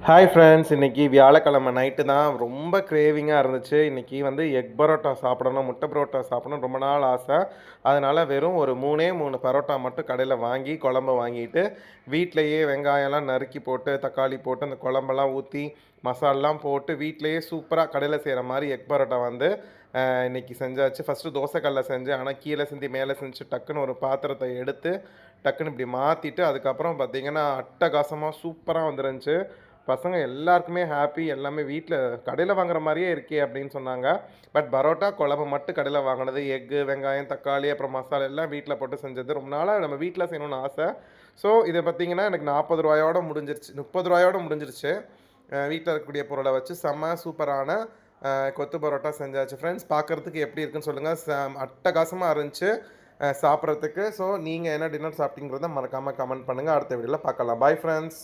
Hi friends, இன்னைக்கு வியாழக்கிழமை night தான் ரொம்ப கிரேவிங்காக இருந்துச்சு. இன்னைக்கு வந்து எக் பரோட்டா சாப்பிடணும், முட்டை பரோட்டா சாப்பிடணும்னு ரொம்ப நாள் ஆசை. அதனால வெறும் ஒரு 3 பரோட்டா மட்டும் கடையில வாங்கி, குழம்ப வாங்கிட்டு, வீட்லயே வெங்காயம்லாம் நறுக்கி போட்டு, தக்காளி போட்டு, அந்த குழம்பெல்லாம் ஊத்தி, மசாலாலாம் போட்டு, வீட்லயே சூப்பரா கடையில செய்ற மாரி எக் பரோட்டா வந்து இன்னைக்கு செஞ்சாச்சு. ஃபர்ஸ்ட்டு தோசை கல்ல செஞ்சேன். ஆனா கீழ சிந்தி மேல சிந்துச்சு. டக்குன்னு ஒரு பாத்திரத்த எடுத்து, டக்குன்னு இப்படி மாத்திட்டு, அதுக்கப்புறம் பார்த்தீங்கன்னா, அட்டகாசமா சூப்பரா வந்துருந்துச்சு. பசங்க எல்லாருக்குமே ஹாப்பி. எல்லாமே வீட்ல கடையில வாங்குற மாரியே இருக்கே அப்படின்னு சொன்னாங்க. பட் பரோட்டா, குழம்பு மட்டும் கடையில வாங்குனது. எக்கு, வெங்காயம், தக்காளி, அப்புறம் மசாலா எல்லாம் வீட்ல போட்டு செஞ்சது. ரொம்ப நாளா நம்ம வீட்ல செய்யணும்னு ஆசை. ஸோ இத பார்த்தீங்கன்னா, எனக்கு ரூ. 40யோட முடிஞ்சிருச்சு. ரூ. 30யோட முடிஞ்சிருச்சு. வீட்ல இருக்கக்கூடிய பொருள வச்சு செம்ம சூப்பரான கொத்து பரோட்டா செஞ்சாச்சு ஃப்ரெண்ட்ஸ். பார்க்கறதுக்கு எப்படி இருக்குன்னு சொல்லுங்க. அட்டகாசமா இருந்துச்சு சாப்பிட்றதுக்கு. ஸோ நீங்க என்ன டின்னர் சாப்பிட்டீங்கிறத மறக்காம கமெண்ட் பண்ணுங்க. அடுத்த வீடியோல பார்க்கலாம். Bye friends.